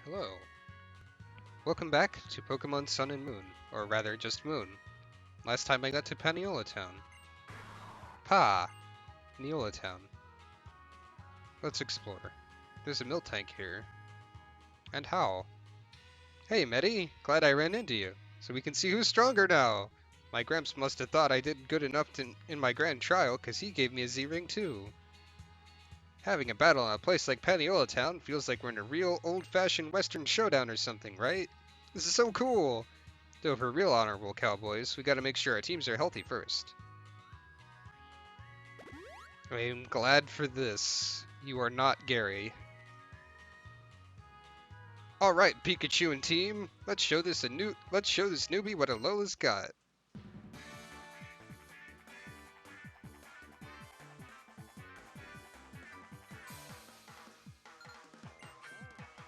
Hello. Welcome back to Pokemon Sun and Moon, or rather just Moon. Last time I got to Paniola Town. Neola Town. Let's explore. There's a Miltank here. And how? Hey Medi, glad I ran into you, so we can see who's stronger now! My Gramps must have thought I did good enough in my grand trial, cause he gave me a Z-Ring too. Having a battle in a place like Paniola Town feels like we're in a real old-fashioned western showdown or something, right? This is so cool! Though for real honorable cowboys, we gotta make sure our teams are healthy first. I'm glad for this. You are not Gary. Alright, Pikachu and team, let's show this newbie what Alola's got.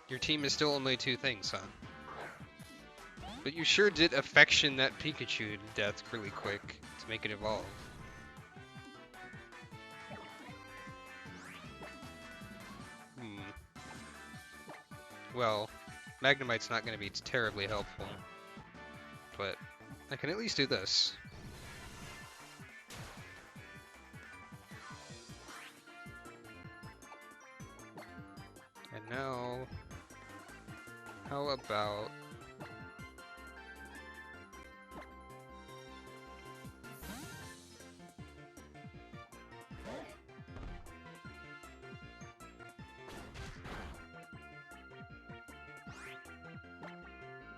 Your team is still only two things, huh? But you sure did affection that Pikachu to death really quick to make it evolve. Hmm. Well, Magnemite's not going to be terribly helpful, but I can at least do this. And now, how about...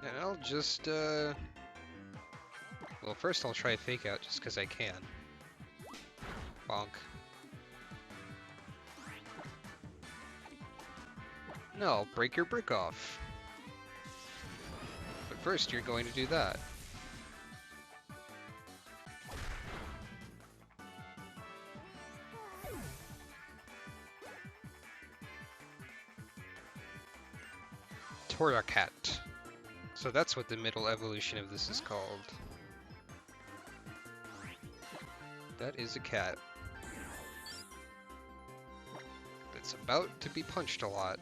And I'll just, well, first I'll try Fake Out just because I can. Bonk. No, I'll break your brick off. But first you're going to do that. Torracat. So that's what the middle evolution of this is called. That is a cat. That's about to be punched a lot.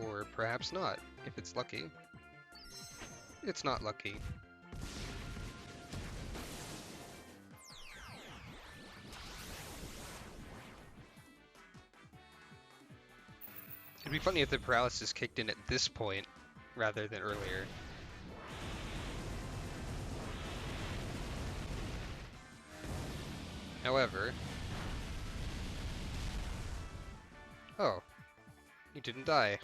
Or perhaps not, if it's lucky. It's not lucky. It'd be funny if the paralysis kicked in at this point, rather than earlier. However... Oh. You didn't die.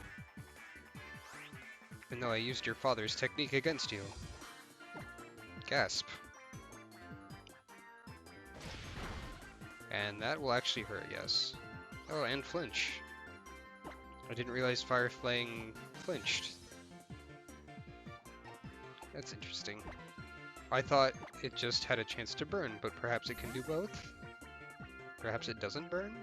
Even though I used your father's technique against you. Gasp. And that will actually hurt, yes. Oh, and flinch. I didn't realize Fire Fang flinched. That's interesting. I thought it just had a chance to burn, but perhaps it can do both? Perhaps it doesn't burn?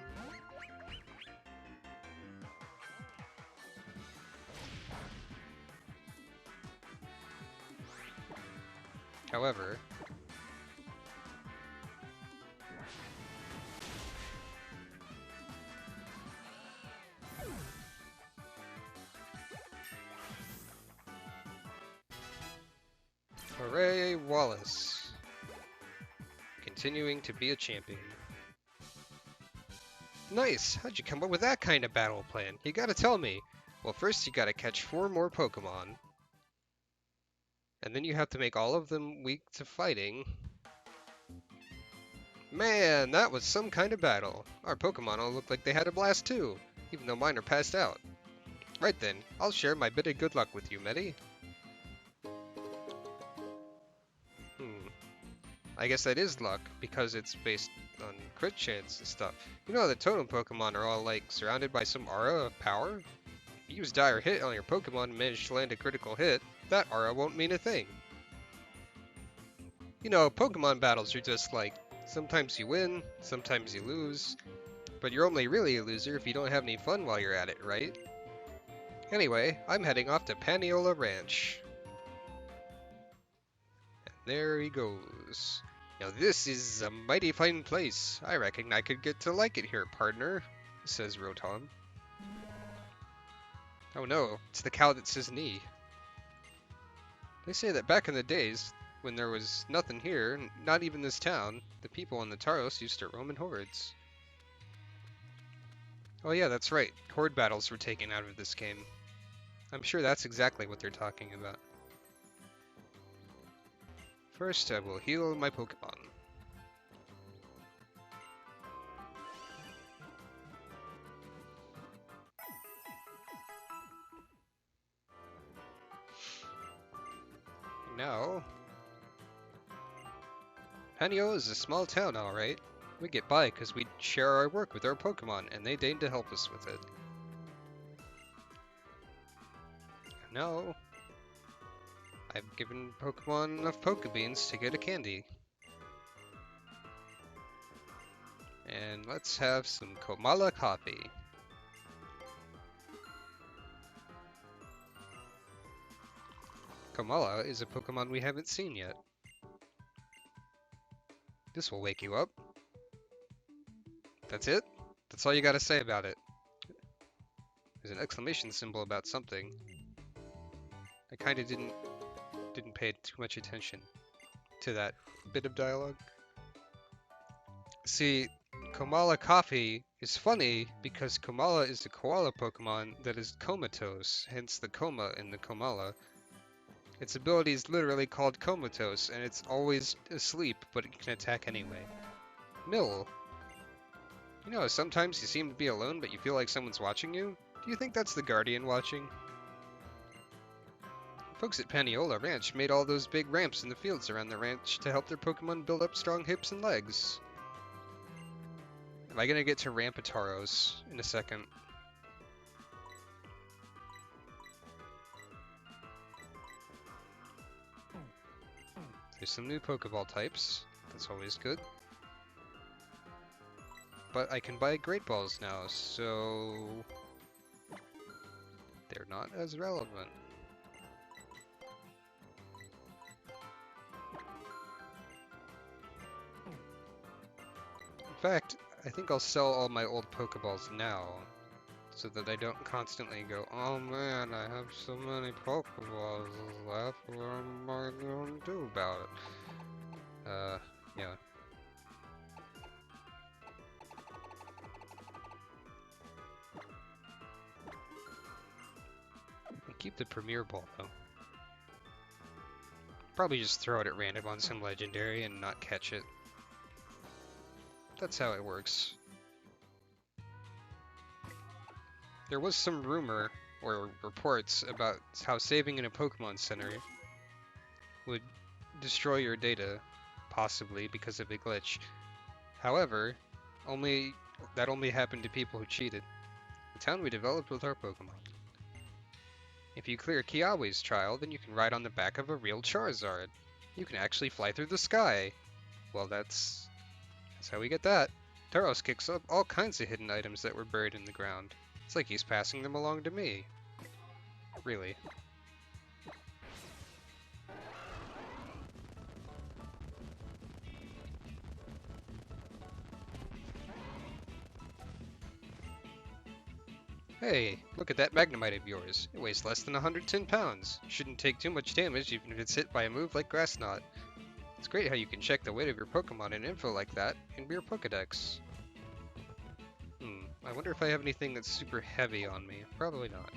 However... Hooray, Wallace! Continuing to be a champion. Nice! How'd you come up with that kind of battle plan? You gotta tell me! Well, first you gotta catch 4 more Pokémon. And then you have to make all of them weak to fighting. Man, that was some kind of battle. Our Pokémon all looked like they had a blast too, even though mine are passed out. Right then, I'll share my bit of good luck with you, Medi. I guess that is luck, because it's based on crit chance and stuff. You know the totem Pokemon are all like surrounded by some aura of power? If you use Dire Hit on your Pokemon and manage to land a critical hit, that aura won't mean a thing. You know, Pokemon battles are just like, sometimes you win, sometimes you lose, but you're only really a loser if you don't have any fun while you're at it, right? Anyway, I'm heading off to Paniola Ranch. And there he goes. Now this is a mighty fine place. I reckon I could get to like it here, partner. says Rotom. Oh no, it's the cow that says knee. They say that back in the days, when there was nothing here, not even this town, the people in the Taros used to roam in hordes. Oh yeah, that's right. Horde battles were taken out of this game. I'm sure that's exactly what they're talking about. First, I will heal my Pokémon. Now, Hanyo is a small town, alright. We get by because we share our work with our Pokémon, and they deign to help us with it. Now, I've given Pokémon enough Pokebeans to get a candy. And let's have some Komala coffee. Komala is a Pokemon we haven't seen yet. This will wake you up. That's it? That's all you gotta say about it. There's an exclamation symbol about something. I kinda didn't pay too much attention to that bit of dialogue. See, Komala Coffee is funny because Komala is a koala Pokemon that is comatose, hence the coma in the Komala. Its ability is literally called comatose, and it's always asleep, but it can attack anyway. Mill. You know, sometimes you seem to be alone, but you feel like someone's watching you? Do you think that's the Guardian watching? Folks at Paniola Ranch made all those big ramps in the fields around the ranch to help their Pokemon build up strong hips and legs. Am I gonna get to Rampataros in a second? There's some new Pokeball types. That's always good. But I can buy Great Balls now, so they're not as relevant. In fact, I think I'll sell all my old Pokeballs now, so that I don't constantly go, oh man, I have so many Pokeballs left, what am I going to do about it? Yeah. I'll keep the Premier Ball, though. Probably just throw it at random on some Legendary and not catch it. That's how it works. There was some rumor or reports about how saving in a Pokemon Center would destroy your data, possibly because of a glitch. However, that only happened to people who cheated. The town we developed with our Pokemon. If you clear Kiawe's trial, then you can ride on the back of a real Charizard. You can actually fly through the sky. Well, that's how we get that. Taros kicks up all kinds of hidden items that were buried in the ground. It's like he's passing them along to me. Really. Hey, look at that Magnemite of yours. It weighs less than 110 pounds. Shouldn't take too much damage even if it's hit by a move like Grass Knot. It's great how you can check the weight of your Pokemon and info like that in your Pokedex. I wonder if I have anything that's super heavy on me. Probably not.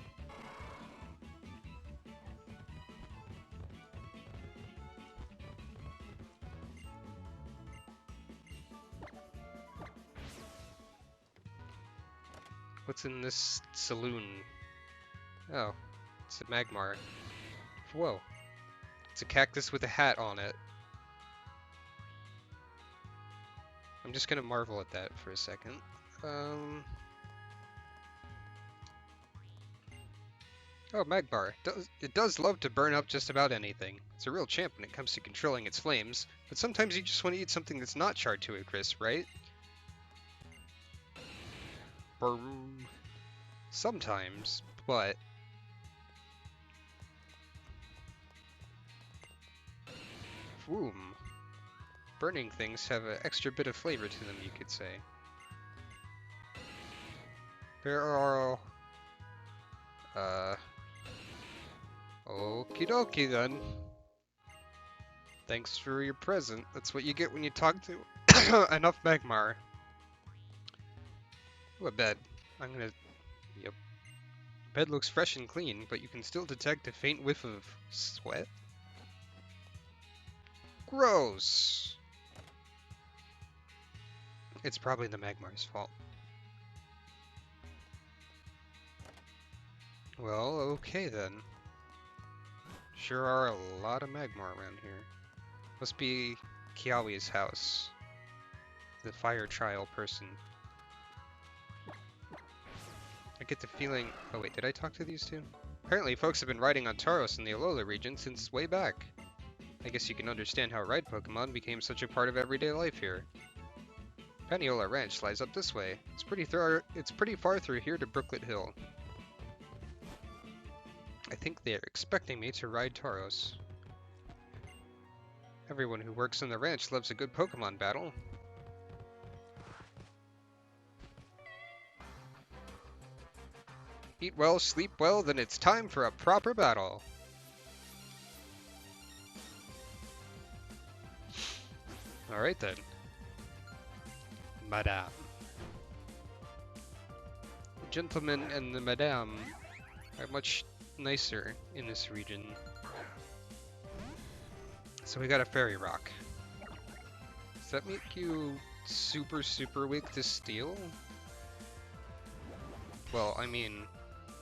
What's in this saloon? Oh, it's a Magmar. Whoa. It's a cactus with a hat on it. I'm just gonna marvel at that for a second. Oh, Magmar. It does love to burn up just about anything. It's a real champ when it comes to controlling its flames, but sometimes you just want to eat something that's not charred to a crisp, right? Burn. Sometimes, but... Burning things have an extra bit of flavor to them, you could say. There are... Okie dokie then. Thanks for your present. That's what you get when you talk to enough Magmar. Ooh, a bed. I'm gonna... Yep. Bed looks fresh and clean, but you can still detect a faint whiff of sweat. Gross! It's probably the Magmar's fault. Well, okay then. Sure are a lot of Magmar around here. Must be Kiawi's house. The fire trial person. I get the feeling... Oh wait, did I talk to these two? Apparently folks have been riding on Tauros in the Alola region since way back. I guess you can understand how ride Pokemon became such a part of everyday life here. Paniola Ranch lies up this way. It's pretty far through here to Brooklet Hill. I think they are expecting me to ride Tauros. Everyone who works on the ranch loves a good Pokemon battle. Eat well, sleep well, then it's time for a proper battle. Alright then. Madame. The gentleman and the madame are much nicer in this region. So we got a fairy rock. Does that make you super weak to steel? Well, I mean,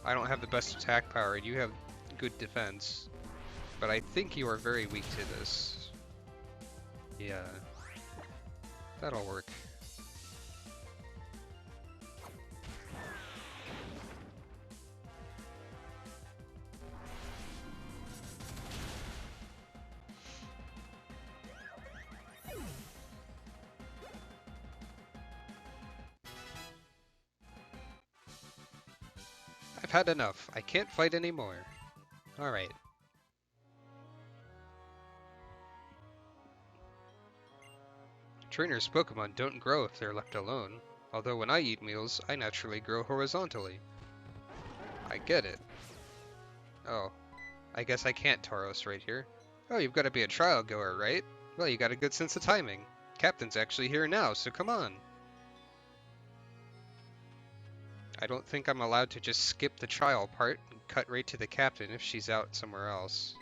I don't have the best attack power and you have good defense. But I think you are very weak to this. Yeah. That'll work. I've had enough. I can't fight anymore. Alright. Trainers' Pokemon don't grow if they're left alone. Although when I eat meals, I naturally grow horizontally. I get it. Oh. I guess I can't Tauros right here. Oh, you've got to be a trial goer, right? Well, you got a good sense of timing. Captain's actually here now, so come on. I don't think I'm allowed to just skip the trial part and cut right to the captain if she's out somewhere else.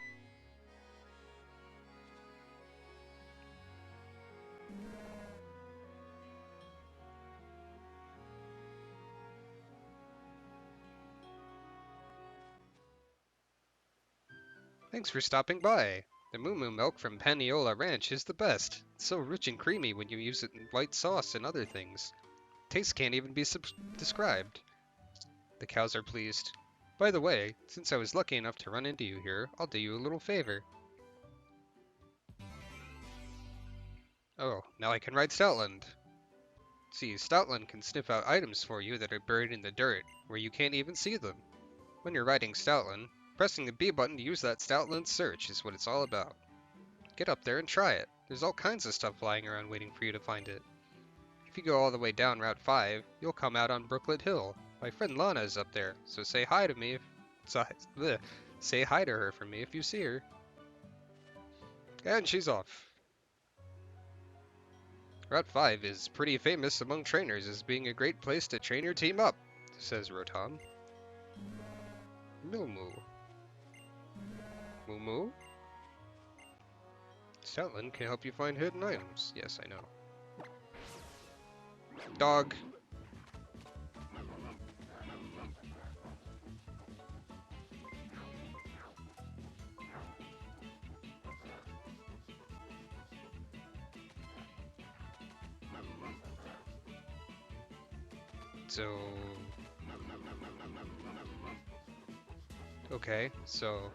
Thanks for stopping by. The Moo Moo milk from Paniola Ranch is the best. It's so rich and creamy when you use it in white sauce and other things. Taste can't even be described. The cows are pleased. By the way, since I was lucky enough to run into you here, I'll do you a little favor. Oh, now I can ride Stoutland. See, Stoutland can sniff out items for you that are buried in the dirt, where you can't even see them. When you're riding Stoutland, pressing the B button to use that Stoutland search is what it's all about. Get up there and try it. There's all kinds of stuff lying around waiting for you to find it. If you go all the way down Route 5, you'll come out on Brooklet Hill. My friend Lana is up there, so say hi to me if... Say hi to her for me if you see her. And she's off. Route 5 is pretty famous among trainers as being a great place to train your team up, says Rotom. Moo Moo. Moo Moo? Stoutland can help you find hidden items. Yes, I know. Dog. So... Okay, so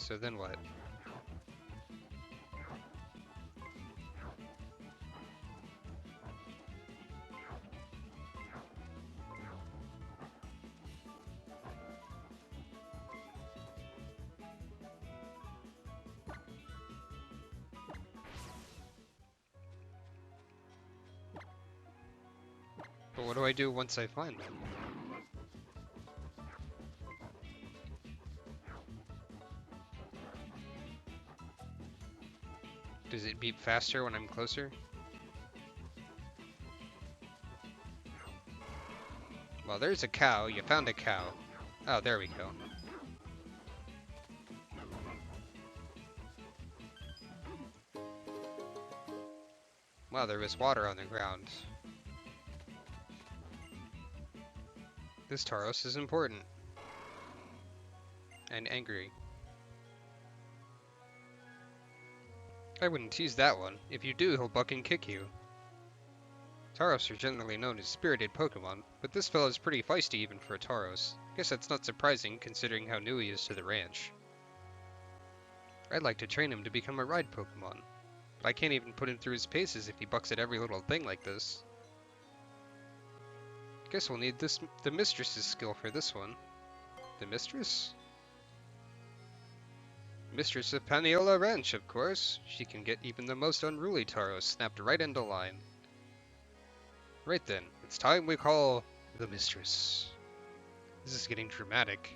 then what? But what do I do once I find them? Does it beep faster when I'm closer? Well, there's a cow. You found a cow. Oh, there we go. Wow, there was water on the ground. This Tauros is important. And angry. I wouldn't tease that one. If you do, he'll buck and kick you. Tauros are generally known as spirited Pokémon, but this fellow's pretty feisty even for a Tauros. Guess that's not surprising considering how new he is to the ranch. I'd like to train him to become a ride Pokémon, but I can't even put him through his paces if he bucks at every little thing like this. Guess we'll need the mistress's skill for this one. The mistress? Mistress of Paniola Ranch, of course. She can get even the most unruly Tauros snapped right into line. Right then, it's time we call the mistress. This is getting dramatic.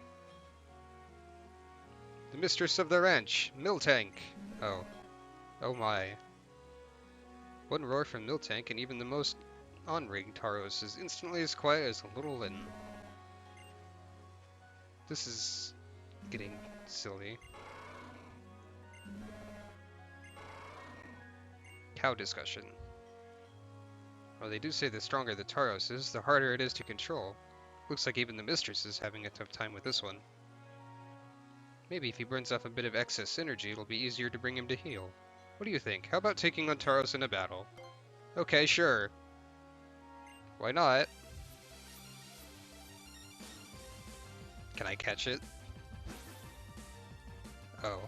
The mistress of the ranch, Miltank. Oh. Oh my. One roar from Miltank and even the most on-ring Tauros is instantly as quiet as a little Lynn. This is getting silly. Cow discussion. Well, they do say the stronger the Tauros is, the harder it is to control. Looks like even the mistress is having a tough time with this one. Maybe if he burns off a bit of excess energy, it'll be easier to bring him to heal. What do you think? How about taking on Tauros in a battle? Okay, sure. Why not? Can I catch it? Oh.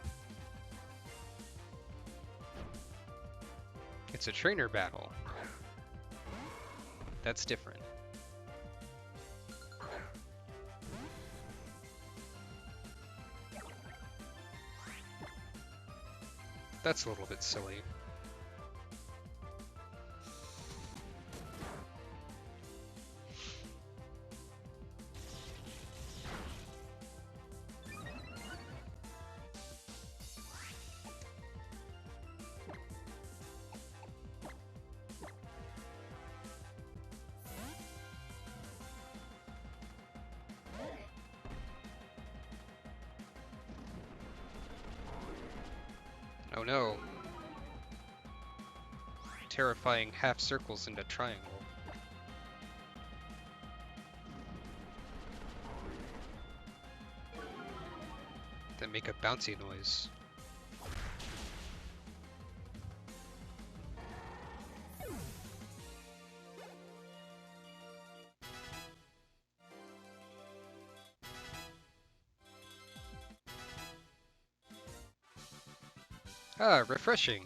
It's a trainer battle. That's different. That's a little bit silly. Oh no. Terrifying half circles into triangle. That make a bouncy noise. Ah, refreshing.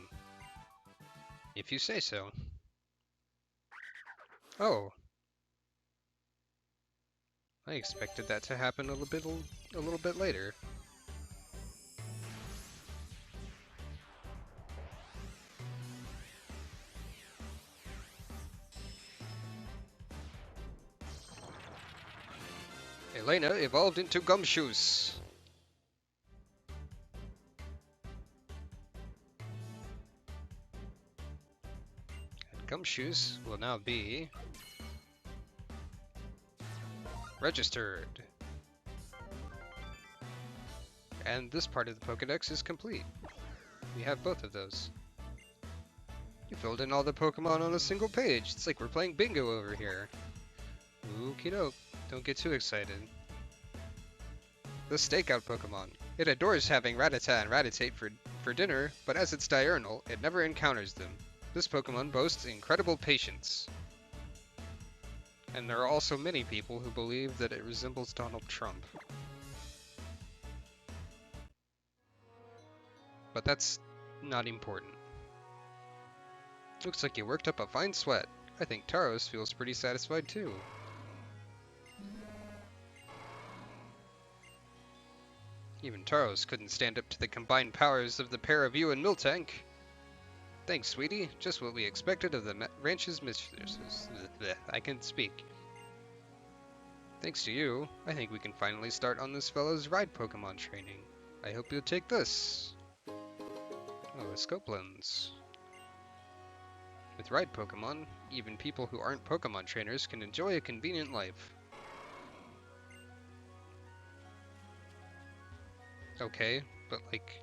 If you say so. Oh. I expected that to happen a little bit later. Elena evolved into Gumshoes. And Gumshoes will now be registered. And this part of the Pokédex is complete. We have both of those. You filled in all the Pokemon on a single page. It's like we're playing bingo over here. Okie doke. Don't get too excited. The stakeout Pokemon. It adores having Rattata and Raticate for dinner, but as it's diurnal, it never encounters them. This Pokemon boasts incredible patience. And there are also many people who believe that it resembles Donald Trump. But that's not important. Looks like you worked up a fine sweat. I think Tauros feels pretty satisfied too. Even Tauros couldn't stand up to the combined powers of the pair of you and Miltank. Thanks, sweetie. Just what we expected of the ranch's mistresses. I can speak. Thanks to you, I think we can finally start on this fellow's ride Pokemon training. I hope you'll take this. Oh, a scope lens. With ride Pokemon, even people who aren't Pokemon trainers can enjoy a convenient life. Okay, but like,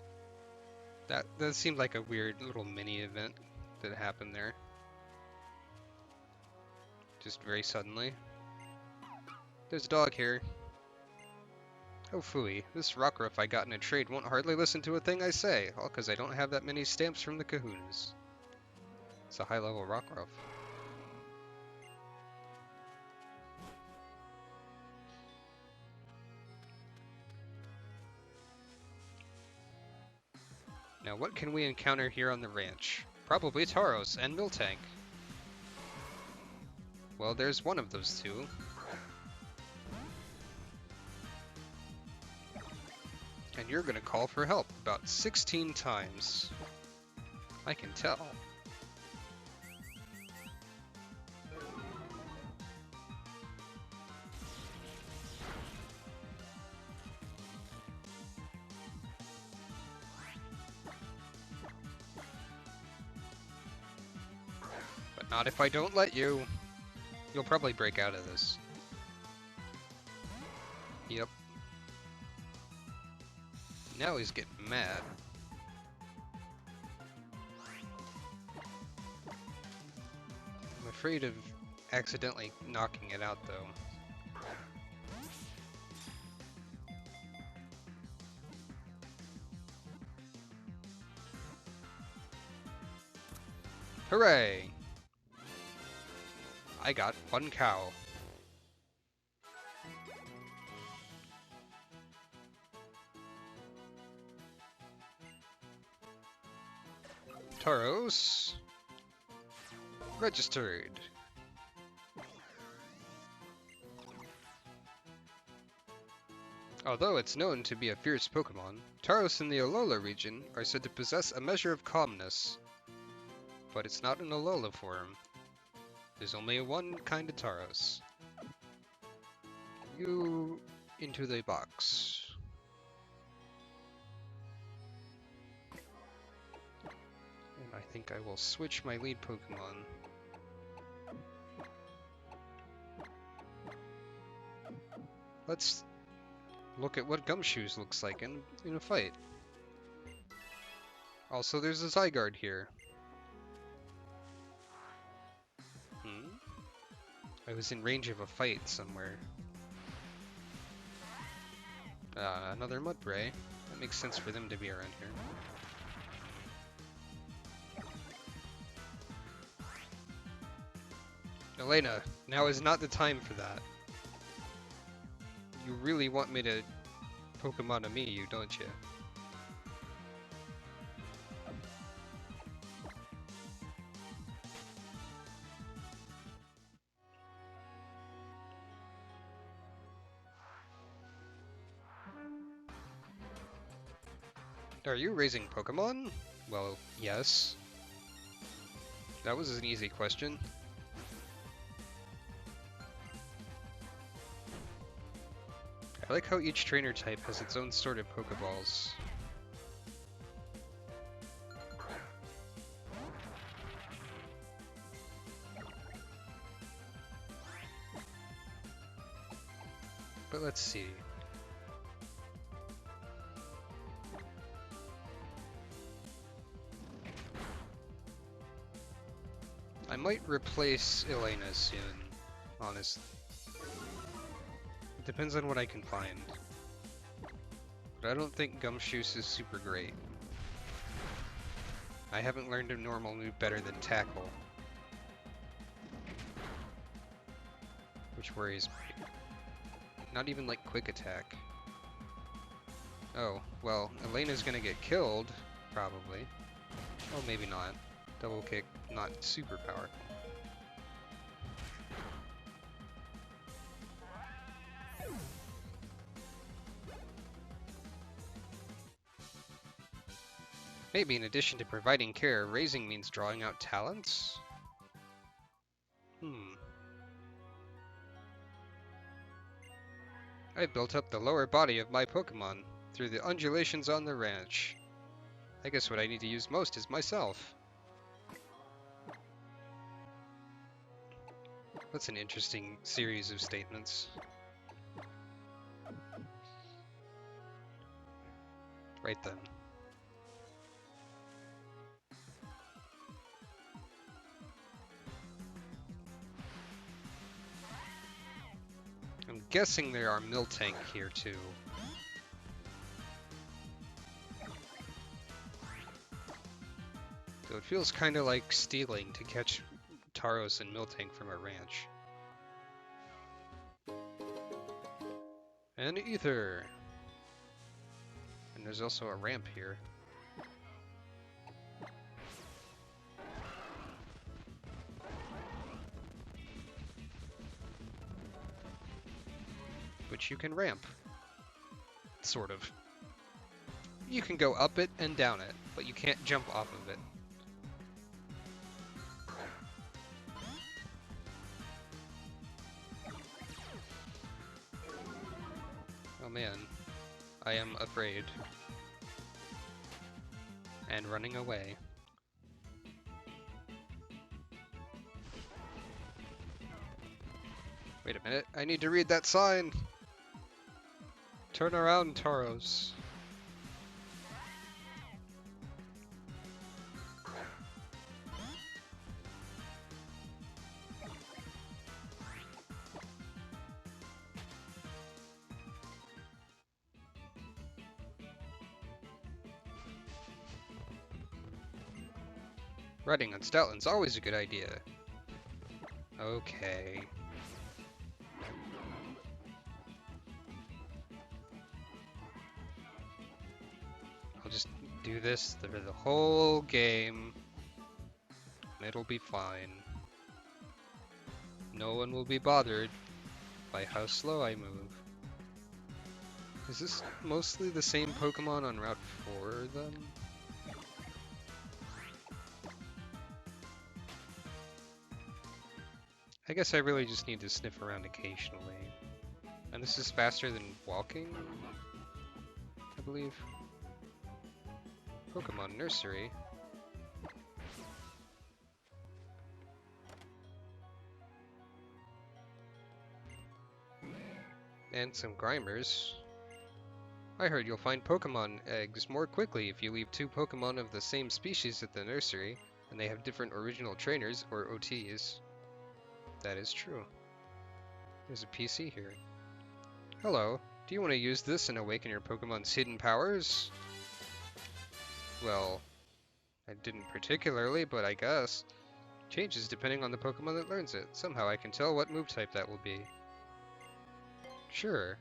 that seemed like a weird little mini event that happened there. Just very suddenly. There's a dog here. Oh phooey, this Rockruff I got in a trade won't hardly listen to a thing I say, all because I don't have that many stamps from the Kahunas. It's a high-level Rockruff. Now what can we encounter here on the ranch? Probably Tauros and Miltank. Well, there's one of those two. And you're gonna call for help about 16 times. I can tell. But not if I don't let you. You'll probably break out of this. Yep. Now he's getting mad. I'm afraid of accidentally knocking it out, though. Hooray! I got one cow. Tauros. Registered. Although it's known to be a fierce Pokemon, Tauros in the Alola region are said to possess a measure of calmness. But it's not in Alola form. There's only one kind of Tauros. You into the box. And I think I will switch my lead Pokemon. Let's look at what Gumshoes looks like in a fight. Also, there's a Zygarde here. I was in range of a fight somewhere. Another Mudbray. That makes sense for them to be around here. Elena, now is not the time for that. You really want me to Pokemon me, you don't you? Are you raising Pokemon? Well, yes. That was an easy question. I like how each trainer type has its own sort of Pokeballs. But let's see. I might replace Elena soon, honestly. It depends on what I can find. But I don't think Gumshoos is super great. I haven't learned a normal move better than Tackle. Which worries me. Not even like Quick Attack. Oh, well, Elena's gonna get killed, probably. Oh, maybe not. Double kick, not super power. Maybe in addition to providing care, raising means drawing out talents? I built up the lower body of my Pokémon through the undulations on the ranch. I guess what I need to use most is myself. That's an interesting series of statements. Right then. I'm guessing there are Miltank here too. So it feels kind of like stealing to catch Tauros and Miltank from a ranch. And Ether! And there's also a ramp here. Which you can ramp. Sort of. You can go up it and down it, but you can't jump off of it. Oh man, I am afraid. And running away. Wait a minute, I need to read that sign! Turn around, Tauros. Riding on Stoutland's always a good idea. Okay. I'll just do this for the whole game. And it'll be fine. No one will be bothered by how slow I move. Is this mostly the same Pokemon on Route 4 then? I guess I really just need to sniff around occasionally. And this is faster than walking, I believe. Pokemon Nursery. And some Grimers. I heard you'll find Pokemon eggs more quickly if you leave two Pokemon of the same species at the nursery, and they have different original trainers, or OTs. That is true. There's a PC here. Hello, do you want to use this and awaken your Pokemon's hidden powers? Well, I didn't particularly, but I guess. Changes depending on the Pokemon that learns it. Somehow I can tell what move type that will be. Sure.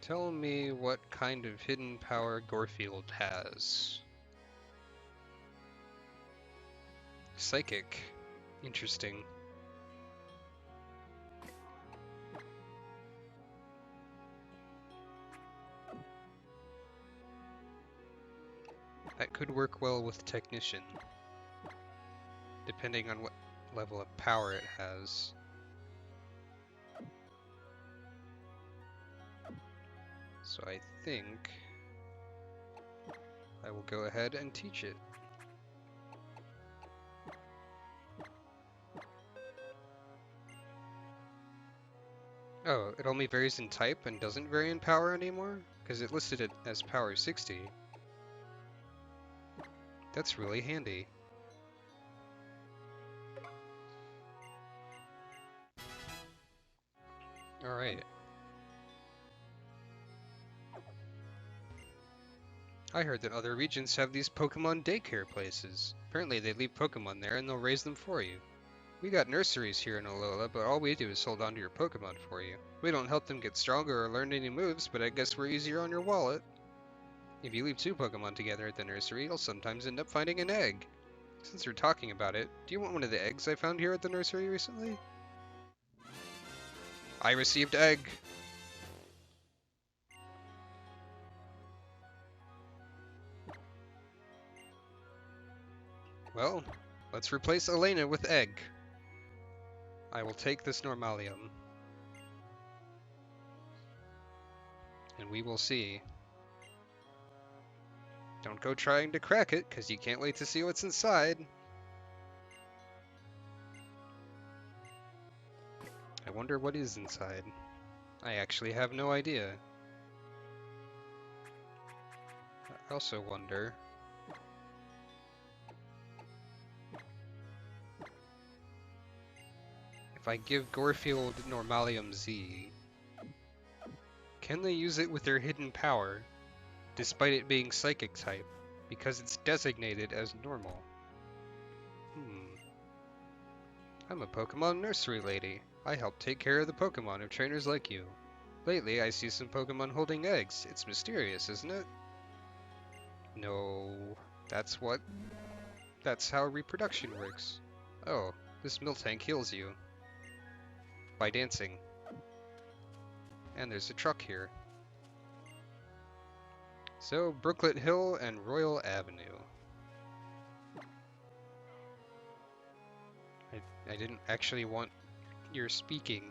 Tell me what kind of hidden power Gorfield has. Psychic. Interesting. That could work well with Technician, depending on what level of power it has. So I think I will go ahead and teach it. Oh, it only varies in type and doesn't vary in power anymore? Because it listed it as power 60. That's really handy. Alright. I heard that other regions have these Pokemon daycare places. Apparently they leave Pokemon there and they'll raise them for you. We got nurseries here in Alola, but all we do is hold on to your Pokemon for you. We don't help them get stronger or learn any moves, but I guess we're easier on your wallet. If you leave two Pokemon together at the nursery, you'll sometimes end up finding an egg. Since we're talking about it, do you want one of the eggs I found here at the nursery recently? I received egg! Well, let's replace Elena with Egg. I will take this Normalium. And we will see. Don't go trying to crack it, because you can't wait to see what's inside. I wonder what is inside. I actually have no idea. I also wonder... if I give Gorefield Normalium Z, can they use it with their hidden power, despite it being Psychic type, because it's designated as normal? I'm a Pokemon nursery lady. I help take care of the Pokemon of trainers like you. Lately, I see some Pokemon holding eggs. It's mysterious, isn't it? No, that's how reproduction works. Oh, this Miltank heals you. By dancing. And there's a truck here. So, Brooklet Hill and Royal Avenue. I didn't actually want your speaking,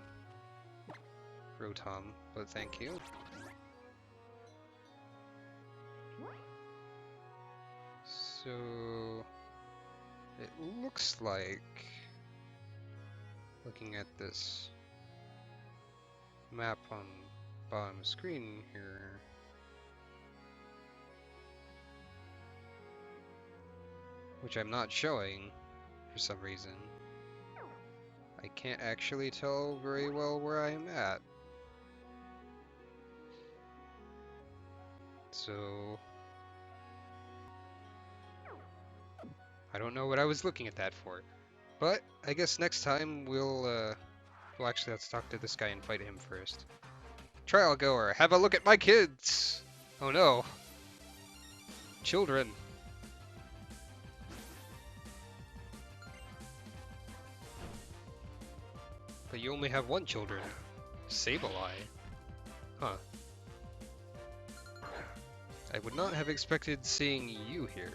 Rotom, but thank you. So, it looks like, looking at this map on bottom screen here, which I'm not showing for some reason, I can't actually tell very well where I'm at. So, I don't know what I was looking at that for. But I guess next time well actually let's talk to this guy and fight him first. Trial goer, have a look at my kids! Oh no. Children. But you only have one children. Sableye. Huh. I would not have expected seeing you here.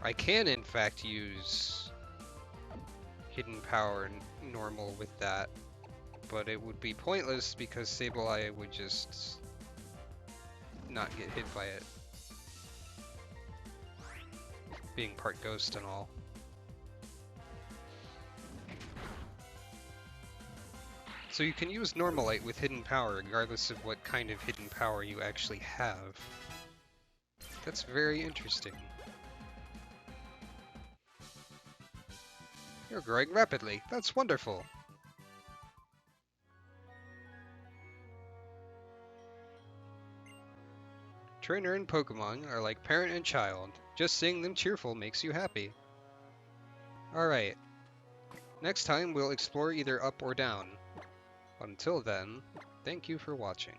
I can in fact use hidden power normal with that, but it would be pointless because Sableye would just not get hit by it. Being part ghost and all. So you can use Normalite with hidden power regardless of what kind of hidden power you actually have. That's very interesting. You're growing rapidly. That's wonderful. Trainer and Pokemon are like parent and child. Just seeing them cheerful makes you happy. Alright. Next time we'll explore either up or down. Until then, thank you for watching.